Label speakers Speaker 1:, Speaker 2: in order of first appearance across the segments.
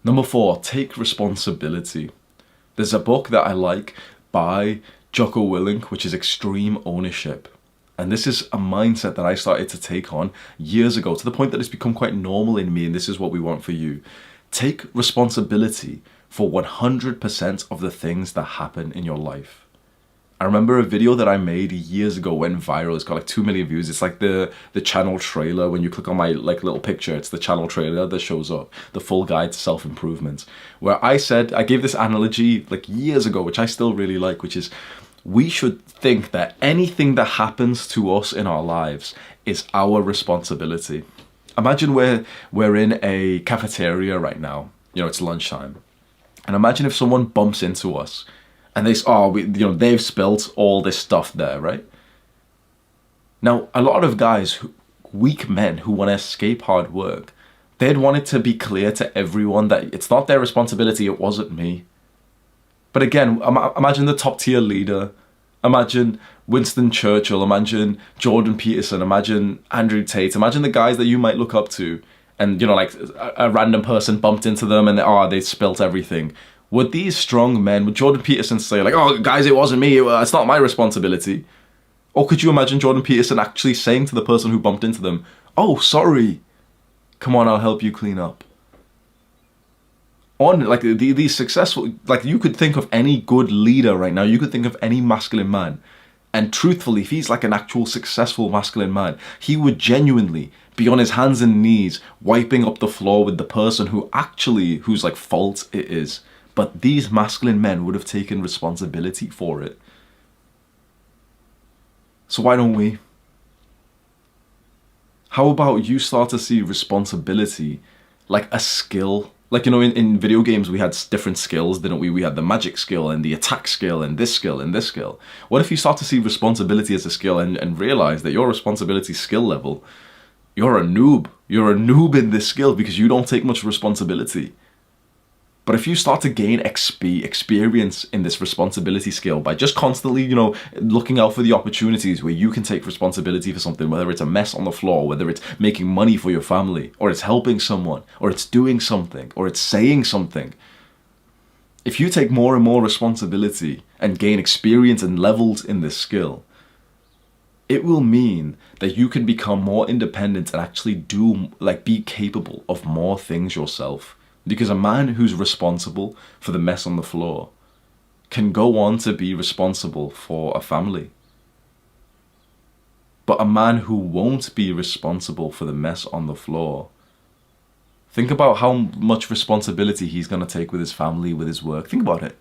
Speaker 1: Number 4, take responsibility. There's a book that I like by Jocko Willink, which is Extreme Ownership. And this is a mindset that I started to take on years ago, to the point that it's become quite normal in me, and this is what we want for you. Take responsibility for 100% of the things that happen in your life. I remember a video that I made years ago went viral. It's got like 2 million views. It's like the channel trailer. When you click on my like little picture, it's the channel trailer that shows up, the full guide to self-improvement. Where I gave this analogy like years ago, which I still really like, which is we should think that anything that happens to us in our lives is our responsibility. Imagine we're in a cafeteria right now. You know, it's lunchtime. And imagine if someone bumps into us and they've spilt all this stuff there, right? Now, a lot of guys, weak men who want to escape hard work, they'd want it to be clear to everyone that it's not their responsibility, it wasn't me. But again, imagine the top tier leader, imagine Winston Churchill, imagine Jordan Peterson, imagine Andrew Tate, imagine the guys that you might look up to, and like a random person bumped into them and they spilt everything. Would these strong men, would Jordan Peterson say like, oh guys, it wasn't me, it's not my responsibility? Or could you imagine Jordan Peterson actually saying to the person who bumped into them, oh, sorry, come on, I'll help you clean up? On like these successful, like you could think of any good leader right now, you could think of any masculine man, and truthfully, if he's like an actual successful masculine man, he would genuinely be on his hands and knees wiping up the floor with the person whose like fault it is. But these masculine men would have taken responsibility for it. So why don't we? How about you start to see responsibility like a skill? Like, you know, in video games, we had different skills, didn't we? We had the magic skill and the attack skill and this skill and this skill. What if you start to see responsibility as a skill and realize that your responsibility skill level, you're a noob. You're a noob in this skill because you don't take much responsibility. But if you start to gain experience in this responsibility skill by just constantly, looking out for the opportunities where you can take responsibility for something, whether it's a mess on the floor, whether it's making money for your family, or it's helping someone, or it's doing something, or it's saying something. If you take more and more responsibility and gain experience and levels in this skill, it will mean that you can become more independent and actually be capable of more things yourself. Because a man who's responsible for the mess on the floor can go on to be responsible for a family. But a man who won't be responsible for the mess on the floor, think about how much responsibility he's going to take with his family, with his work. Think about it.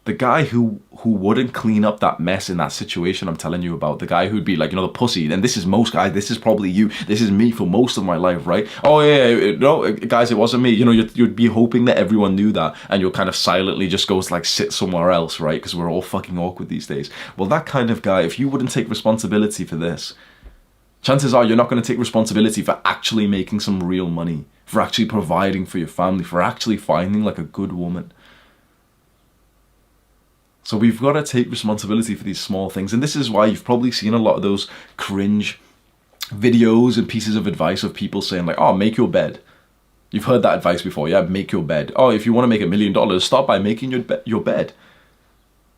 Speaker 1: The guy who wouldn't clean up that mess in that situation I'm telling you about, the guy who'd be like, the pussy, and this is most guys, this is probably you, this is me for most of my life, right? Oh yeah, no, guys, it wasn't me. You'd be hoping that everyone knew that, and you'll kind of silently just go like sit somewhere else, right? Because we're all fucking awkward these days. Well, that kind of guy, if you wouldn't take responsibility for this, chances are you're not going to take responsibility for actually making some real money, for actually providing for your family, for actually finding like a good woman. So we've got to take responsibility for these small things. And this is why you've probably seen a lot of those cringe videos and pieces of advice of people saying like, oh, make your bed. You've heard that advice before, yeah? Make your bed. Oh, if you want to make $1 million, start by making your bed.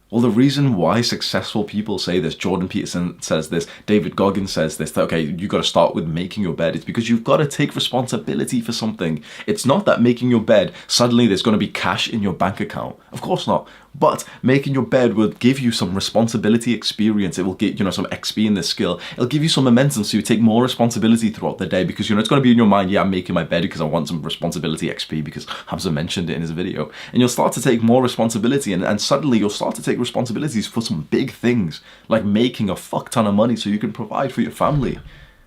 Speaker 1: Well, the reason why successful people say this, Jordan Peterson says this, David Goggins says this, that, okay, you got to start with making your bed. It's because you've got to take responsibility for something. It's not that making your bed, suddenly there's going to be cash in your bank account. Of course not. But making your bed will give you some responsibility experience. It will get, some XP in this skill. It'll give you some momentum so you take more responsibility throughout the day because, it's going to be in your mind, yeah, I'm making my bed because I want some responsibility XP because Hamza mentioned it in his video. And you'll start to take more responsibility and suddenly you'll start to take responsibilities for some big things like making a fuck ton of money so you can provide for your family.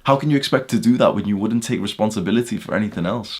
Speaker 1: How can you expect to do that when you wouldn't take responsibility for anything else?